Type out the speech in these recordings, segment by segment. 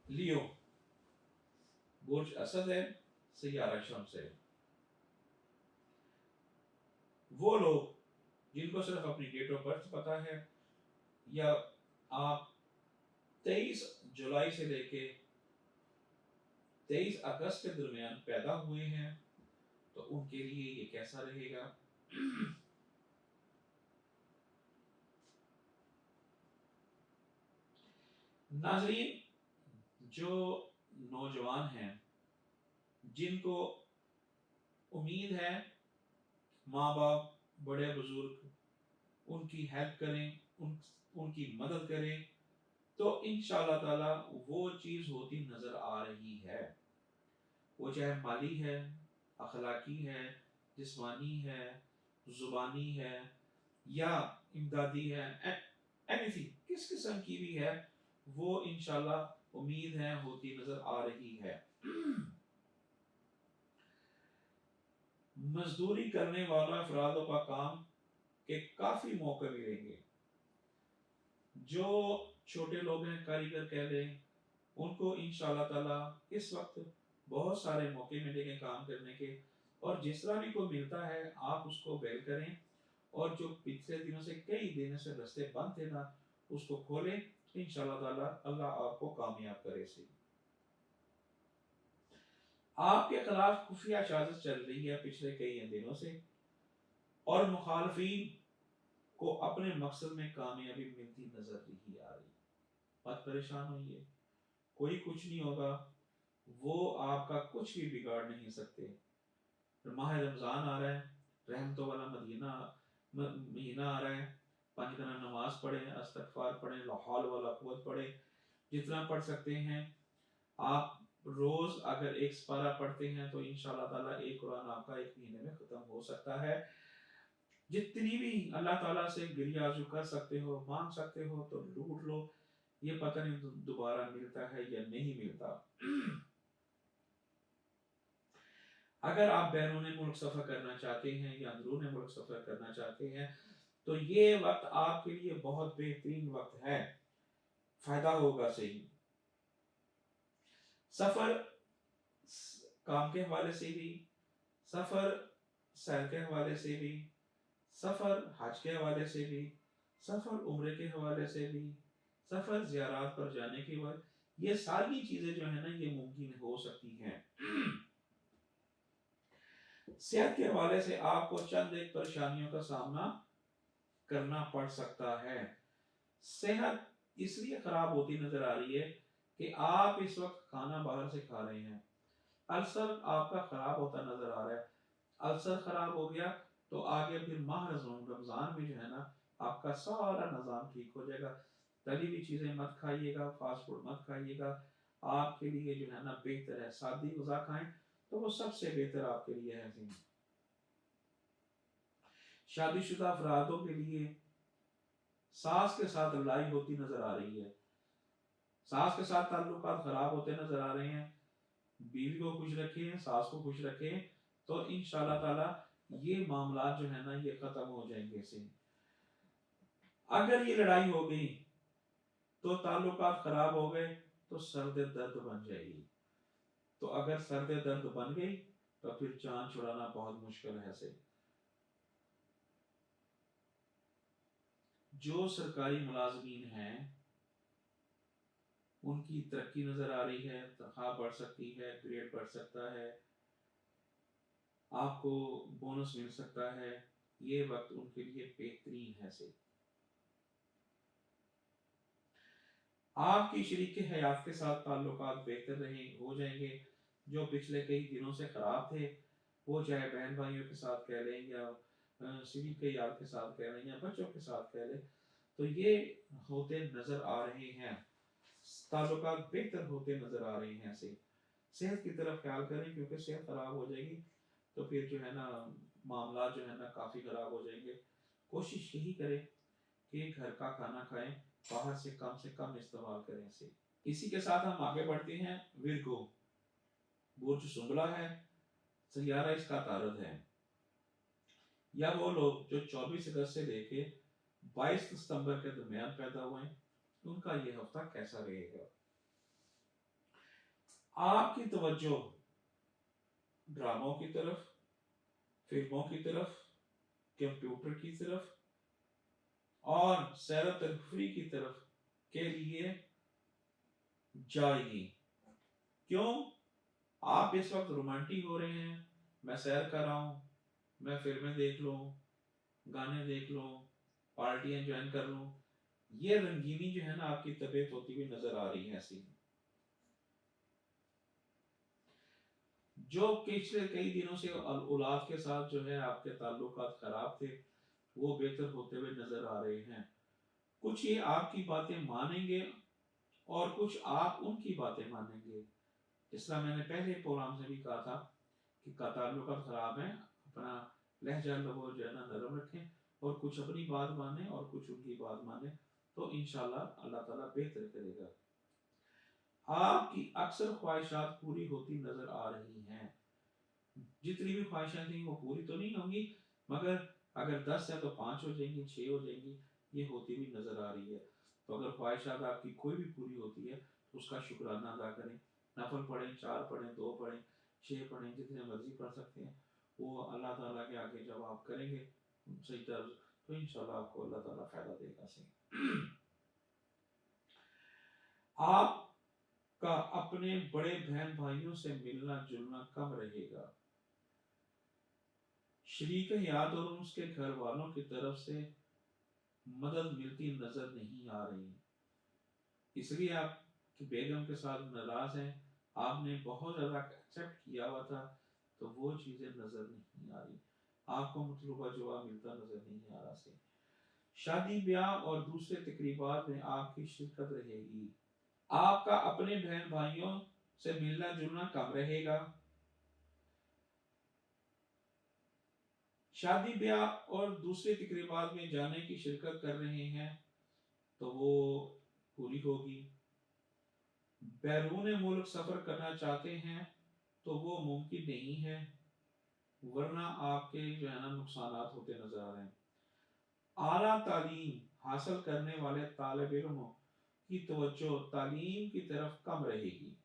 लियो, बुर्ज असद है, सैयारा शम्स है। वो लोग जिनको सिर्फ अपनी डेट ऑफ बर्थ पता है, या आप 23 जुलाई से लेके 23 अगस्त के दरमियान पैदा हुए हैं, तो उनके लिए ये कैसा रहेगा? नाजरीन, जो नौजवान हैं जिनको उम्मीद है माँ बाप बड़े बुजुर्ग उनकी हेल्प करें, उनकी मदद करें, तो इंशाअल्लाह ताला वो चीज़ होती नज़र आ रही है। वो चाहे माली है, अखलाकी है, जिस्मानी है, ज़ुबानी है, या इमदादी है, एनीथिंग, किस किस्म की भी है, वो इंशाअल्लाह उम्मीद है होती नज़र आ रही है। मजदूरी करने वाला अफरादों का काम के काफ़ी मौके मिलेंगे। जो छोटे लोग हैं, कारीगर कह लें, उनको इंशाअल्लाह ताला इस वक्त बहुत सारे मौके मिलेंगे काम करने के, और जिस तरह भी कोई मिलता है आप उसको बेल करें, और जो पिछले दिनों से कई दिनों से रास्ते बंद थे ना, उसको खोलें। इंशाअल्लाह ताला अल्लाह आपको कामयाब करे। से आपके खिलाफ खुफिया साजिश चल रही है पिछले कई दिनों से, और मुखालफीन को अपने मकसद में कामयाबी मिलती नजर नहीं आ रही। मत परेशान होइए, कोई कुछ नहीं होगा, वो आपका कुछ भी बिगाड़ नहीं सकते। माह रमजान आ रहा है, रहमतों वाला महीना आ रहा है, 5 वक्त नमाज पढ़ें, इस्तगफार पढ़ें, ला हौल वला कुव्वत पढ़ें, जितना पढ़ सकते हैं। आप रोज अगर एक सपारा पढ़ते हैं तो इंशाअल्लाह ताला एक कुरान आपका एक महीने में खत्म हो सकता है। जितनी भी अल्लाह ताला से गिरिया आरज़ू कर सकते हो, मांग सकते हो, तो लूट लो। ये पता नहीं दोबारा मिलता है या नहीं मिलता। अगर आप बैरून मुल्क सफर करना चाहते हैं या अंदरून मुल्क सफर करना चाहते हैं, तो ये वक्त आपके लिए बहुत बेहतरीन वक्त है, फायदा होगा सही। सफर काम के हवाले से भी, सफर सैर के हवाले से भी, सफर हज के हवाले से भी, सफर उम्रे के हवाले से भी, सफर ज़ियारत पर जाने के बाद, ये सारी चीजें जो है ना ये मुमकिन हो सकती हैं। सेहत के हवाले से आपको चंद एक परेशानियों का सामना करना पड़ सकता है। सेहत इसलिए खराब होती नजर आ रही है कि आप इस वक्त खाना बाहर से खा रहे हैं। अल्सर आपका खराब होता नजर आ रहा है। अल्सर खराब हो गया तो आगे फिर माह रमजान में जो है ना आपका सारा निज़ाम ठीक हो जाएगा। तली हुई चीजें मत खाइएगा, फास्ट फूड मत खाइएगा। आपके लिए जो है ना बेहतर है सादी गुज़ा खाएं, तो वो सबसे बेहतर आपके लिए है। शादीशुदा अफरादों के लिए सास के साथ लड़ाई होती नजर आ रही है, सास के साथ ताल्लुकात खराब होते नजर आ रहे हैं। बीवी को खुश रखें, सास को खुश रखें, तो इंशाअल्लाह ताला ये मामला जो है ना ये खत्म हो जाएंगे से। अगर ये लड़ाई हो गई तो ताल्लुकात खराब हो गए तो सर्द दर्द बन जाएगी। तो अगर सर्द दर्द बन गई तो फिर जान छुड़ाना बहुत मुश्किल है। से जो सरकारी मुलाजमीन हैं उनकी तरक्की नजर आ रही है, तनख्वाह बढ़ सकती है, ग्रेड बढ़ सकता है, आपको बोनस मिल सकता है। ये वक्त उनके लिए बेहतरीन है। से आपकी शरीक हयात के साथ ताल्लुकात बेहतर रहे हो जाएंगे। जो पिछले कई दिनों से खराब थे, वो चाहे बहन भाइयों के साथ कह लें या शरीक हयात के साथ कह लें या बच्चों के साथ कह लें, तो ये होते नजर आ रहे हैं, ताल्लुकात बेहतर होते नजर आ रहे हैं। से सेहत की तरफ ख्याल करें, क्योंकि सेहत खराब हो जाएगी तो फिर जो है ना मामला जो है ना काफ़ी ख़राब हो जाएंगे। कोशिश यही करें कि घर का खाना खाएं, बाहर से कम इस्तेमाल करें। से इसी के साथ हम आगे बढ़ते हैं। विरगो बुर्ज सुंबला है, सैयारा इसका तारद है। या वो लोग जो 24 अगस्त से लेके 22 सितंबर के दरमियान पैदा हुए, उनका ये हफ्ता कैसा रहेगा? आपकी तवज्जो ड्रामों की तरफ, फिल्मों की तरफ, कंप्यूटर की तरफ और सैर तफरी की तरफ के लिए जाएगी। क्यों? आप इस वक्त रोमांटिक हो रहे हैं, मैं सैर कर रहा हूँ, मैं फिल्में देख लूँ, गाने देख लूँ, पार्टियां ज्वाइन कर लूँ, ये रंगीनी जो है ना आपकी तबीयत होती हुई नजर आ रही है ऐसी। जो पिछले कई दिनों से औलाद के साथ जो है आपके ताल्लुकात खराब थे, वो बेहतर होते हुए नजर आ रहे हैं। कुछ ये आपकी बातें मानेंगे और कुछ आप उनकी बातें मानेंगे। जिस तरह मैंने पहले प्रोग्राम से भी कहा था कि ताल्लुकात खराब है, अपना लहजा लबो जो है ना नरम रखें और कुछ अपनी बात माने और कुछ उनकी बात माने, तो इंशाल्लाह अल्लाह ताला बेहतर करेगा। आपकी अक्सर ख्वाहिशात पूरी होती नजर आ रही हैं। जितनी भी ख्वाहिशां थी वो पूरी तो नहीं होंगी, मगर अगर 10 है तो 5 हो जाएंगी, 6 हो जाएंगी, ये होती भी नजर आ रही है। तो अगर ख्वाहिशात आपकी कोई भी पूरी होती है तो उसका शुक्राना अदा करें। नफल पढ़ें, 4 पढ़ें, 2 पढ़ें, 6 पढ़ें, जितने मर्जी पढ़ सकते हैं। वो अल्लाह ताला के आगे जब आप करेंगे सही तरह तो इंशाल्लाह आपको अल्लाह ताला फायदा देगा। सही आपका अपने बड़े बहन भाइयों से मिलना जुलना कम रहेगा। शरीक हयात और उसके घर वालों की तरफ से मदद मिलती नजर नहीं आ रही, इसलिए आप बेगम के साथ नाराज हैं। आपने बहुत ज्यादा एक्सेप्ट किया हुआ था तो वो चीजें नजर नहीं आ रही, आपको मतलूबा जवाब मिलता नजर नहीं आ रहा। से शादी ब्याह और दूसरे तकरीबात में आपकी शिरकत रहेगी। आपका अपने बहन भाइयों से मिलना जुलना कम रहेगा। शादी ब्याह और दूसरे तकरीबात में जाने की शिरकत कर रहे हैं तो वो पूरी होगी। बैरून मुल्क सफर करना चाहते हैं तो वो मुमकिन नहीं है, वरना आपके जो है ना नुकसान होते नजर आ रहे हैं। आला तालीम हासिल करने वाले तालिब इल्मों की तवज्जो तालीम की तरफ कम रहेगी।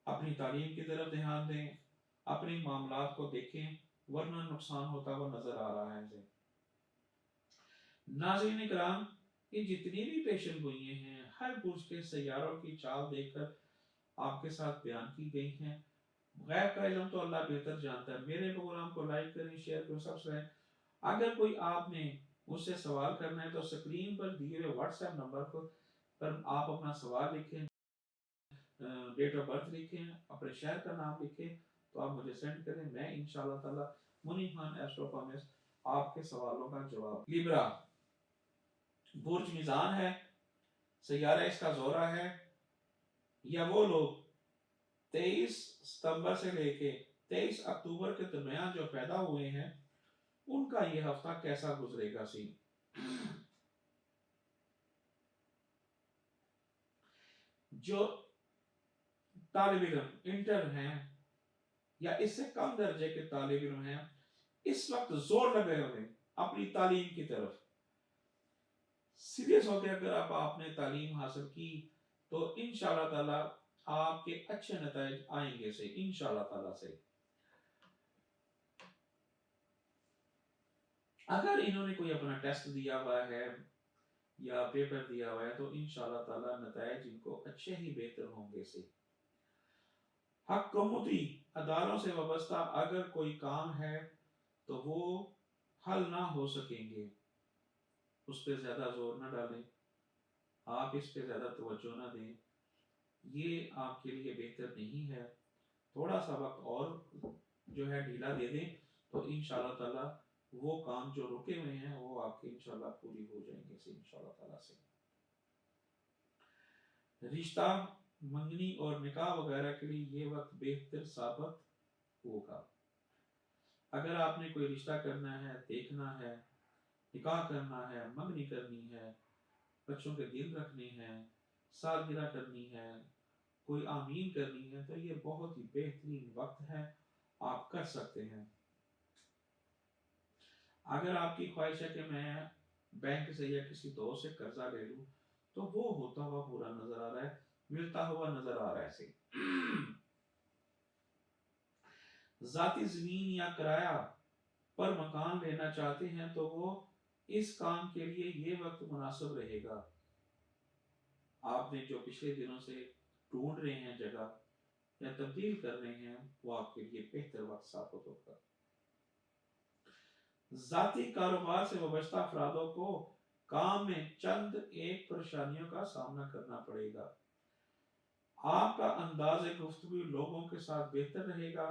अपनी तालीम की तरफ ध्यान दें, अपने मामलात को देखें, वरना नुकसान होता हुआ नजर आ रहा है। नाज़रीन इकराम, ये जितनी भी पेशन गोइयां हैं हर बुर्ज के सैयारों की चाल देखकर आपके साथ बयान की गई हैं। गैब का इल्म तो अल्लाह बेहतर जानता है। मेरे प्रोग्राम को लाइक करें, शेयर करें, सब्सक्राइब। अगर कोई आपने मुझसे सवाल करना है तो स्क्रीन पर दिए हुए व्हाट्सएप नंबर पर आप अपना सवाल लिखें, डेट ऑफ बर्थ लिखें, अपने शहर का नाम लिखें, तो आप मुझे सेंड करें। मैं इंशाल्लाह ताला मुनीब खान एस्ट्रोनॉमिस्ट आपके सवालों का जवाब। लिब्रा बुर्ज मिजान है, सैयारा इसका जोरा है, या वो लोग 23 सितंबर से लेके 23 अक्टूबर के दरमियान जो पैदा हुए हैं उनका ये हफ्ता कैसा गुजरेगा। सी जो तालिब इल्म इंटर हैं या इससे कम दर्जे के तालिब इल्म हैं, इस वक्त जोर लगे हुए अपनी तालीम की तरफ। सीरियस होकर अगर आपने तालीम हासिल की तो इंशाल्लाह ताला आपके अच्छे नतीजे आएंगे से इंशाल्लाह ताला से। अगर इन्होंने कोई अपना टेस्ट दिया हुआ है या पेपर दिया हुआ है तो इंशाल्लाह ताला नतीजे इनको अच्छे ही बेहतर होंगे से। हुकूमती अदालों से वाबस्ता अगर कोई काम है तो वो हल ना हो सकेंगे, उस पर ज्यादा जोर ना डालें, आप इस पे ज्यादा तवज्जो ना दें, ये आपके लिए बेहतर नहीं है। थोड़ा सा वक्त और जो है ढीला दे दें तो इंशाल्लाह ताला वो काम जो रुके हुए हैं वो आपके इंशाल्लाह पूरी हो जाएंगे से इंशाल्लाह ताला से। रिश्ता मंगनी और निकाह वगैरह के लिए ये वक्त बेहतर साबित होगा। अगर आपने कोई रिश्ता करना है, देखना है, निकाह करना है, मंगनी करनी है, बच्चों के दिल रखने हैं, सालगिरह करनी है, कोई आमीन करनी है, तो ये बहुत ही बेहतरीन वक्त है, आप कर सकते हैं। अगर आपकी ख्वाहिश है कि मैं बैंक से या किसी दोस्त से कर्जा ले लूं तो वो होता हुआ पूरा नजर आ रहा है, ملتا ہوا نظر آ رہا ہے سی ذاتی زمین یا کرایہ پر مکان لینا چاہتے ہیں تو وہ اس کام کے لیے یہ وقت مناسب رہے گا. آپ نے جو پچھلے دنوں سے ڈھونڈ رہے ہیں جگہ یا تبدیل کر رہے ہیں وہ آپ کے لیے بہتر وقت ثابت ہوگا. ذاتی کاروبار سے وابستہ افرادوں کو کام میں چند ایک پریشانیوں کا سامنا کرنا پڑے گا. آپ کا انداز گفتگو لوگوں کے ساتھ بہتر رہے گا.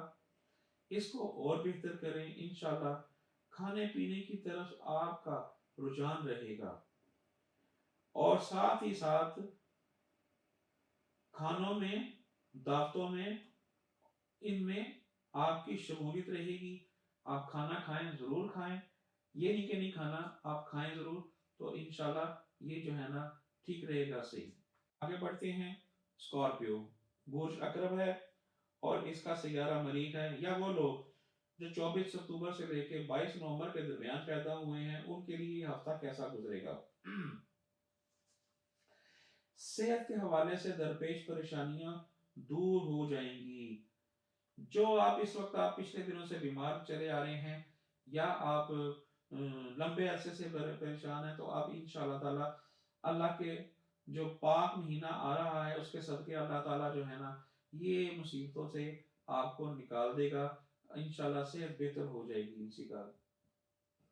اس کو اور بہتر کریں. انشاءاللہ کھانے پینے کی طرف آپ کا رجحان رہے گا اور ساتھ ہی ساتھ کھانوں میں دعوتوں میں ان میں آپ کی شمولیت رہے گی. آپ کھانا کھائیں ضرور کھائیں. یہ نہیں کہ نہیں کھانا، آپ کھائیں ضرور. تو انشاءاللہ یہ جو ہے نا ٹھیک رہے گا. صحیح آگے بڑھتے ہیں. اسکارپیو برج اقرب ہے اور اس کا سیارہ مریخ ہے. یا وہ لوگ جو 24 اکتوبر سے لے کے 22 نومبر کے درمیان پیدا ہوئے ہیں ان کے لیے یہ ہفتہ کیسا گزرے گا؟ صحت کے حوالے سے درپیش پریشانیاں دور ہو جائیں گی. جو آپ اس وقت آپ پچھلے دنوں سے بیمار چلے آ رہے ہیں یا آپ لمبے عرصے سے پریشان ہیں تو آپ انشاءاللہ تعالی اللہ کے جو پاک مہینہ آ رہا ہے اس کے صدقے اللہ تعالیٰ جو ہے نا یہ مصیبتوں سے آپ کو نکال دے گا. انشاءاللہ صحت بہتر ہو جائے گی. اسی کا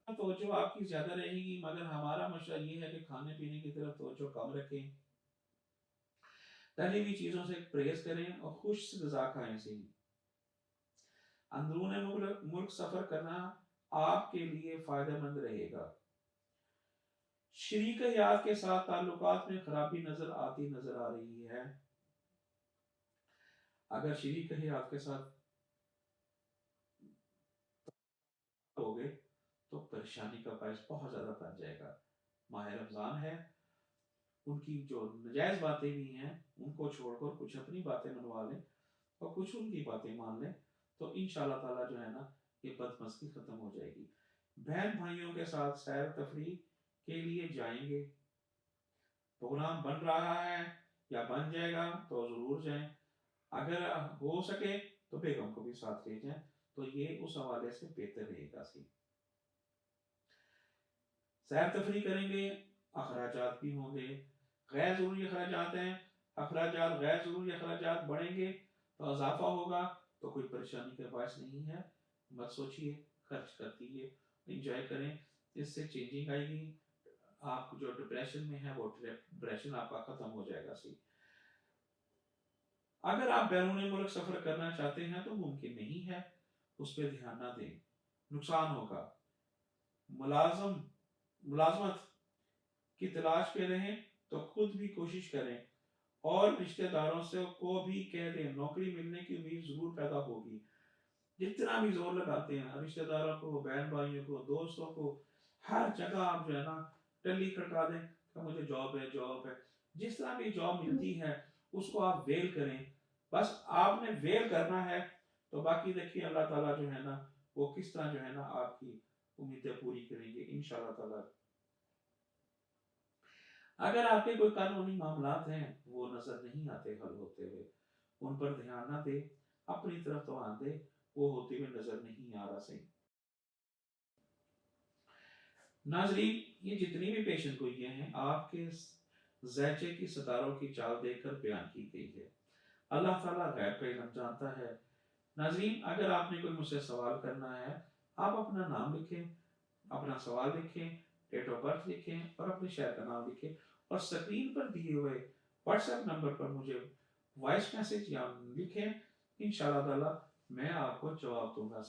توجہ آپ کی زیادہ رہے گی مگر ہمارا مشورہ یہ ہے کہ کھانے پینے کی طرف توجہ کم رکھیں. تلی ہوئی چیزوں سے پرہیز کریں اور خوش غذا کھائیں. سے اندرون ملک سفر کرنا آپ کے لیے فائدہ مند رہے گا. شریک حیات کے ساتھ تعلقات میں خرابی نظر آ رہی ہے. اگر شریک حیات کے ساتھ ہو گئے تو پریشانی کا باعث بہت زیادہ بن جائے گا. ماہ رمضان ہے، ان کی جو نجائز باتیں بھی ہیں ان کو چھوڑ کر کچھ اپنی باتیں منوا لیں اور کچھ ان کی باتیں مان لیں تو انشاءاللہ تعالیٰ جو ہے نا یہ بدمزگی ختم ہو جائے گی. بہن بھائیوں کے ساتھ سیر تفریح کے لیے جائیں گے. پروگرام بن رہا ہے یا بن جائے گا تو ضرور جائیں. اگر ہو سکے تو بیگم کو بھی ساتھ لے جائیں تو یہ اس حوالے سے بہتر رہے گا. سیر تفریح کریں گے، اخراجات بھی ہوں گے. غیر ضروری اخراجات ہیں، اخراجات غیر ضروری اخراجات بڑھیں گے تو اضافہ ہوگا تو کوئی پریشانی کا باعث نہیں ہے. مت سوچئے، خرچ کر دیجئے، انجوائے کریں. اس سے چینجنگ آئے گی. آپ جو ڈپریشن میں ہے وہ ڈپریشن آپ کا ختم ہو جائے گا. اگر آپ بیرون ملک سفر کرنا چاہتے ہیں تو ممکن نہیں ہے، اس پہ دھیان نہ دیں، نقصان ہوگا. ملازمت کی تلاش پہ رہیں تو خود بھی کوشش کریں اور رشتہ داروں سے کو بھی کہہ دیں. نوکری ملنے کی امید ضرور پیدا ہوگی. جتنا بھی زور لگاتے ہیں رشتہ داروں کو، بہن بھائیوں کو، دوستوں کو، ہر جگہ آپ جو ہے نا ٹلی کھڑکا دیں کہ مجھے جاب ہے جاب ہے. جس طرح بھی جاب ملتی ہے اس کو آپ ویل کریں. بس آپ نے ویل کرنا ہے تو باقی دیکھیے اللہ تعالیٰ جو ہے نا وہ کس طرح جو ہے نا آپ کی امیدیں پوری کریں گے انشاءاللہ تعالیٰ. اگر آپ کے کوئی قانونی معاملات ہیں وہ نظر نہیں آتے حل ہوتے ہوئے، ان پر دھیان نہ دے، اپنی طرف توان دے، وہ ہوتے ہوئے نظر نہیں آ رہا. صحیح ناظرین، یہ جتنی بھی پیشن گوئیاں ہیں آپ کے زیچے کی ستاروں کی چال دیکھ کر بیان کی گئی ہے. اللہ تعالیٰ غیب کا علم جانتا ہے. ناظرین، اگر آپ نے کوئی مجھ سے سوال کرنا ہے آپ اپنا نام لکھیں، اپنا سوال لکھیں، ڈیٹ آف برتھ لکھیں اور اپنے شہر کا نام لکھیں اور سکرین پر دیے ہوئے واٹس ایپ نمبر پر مجھے وائس میسج یا لکھیں. انشاءاللہ تعالیٰ میں آپ کو جواب دوں گا.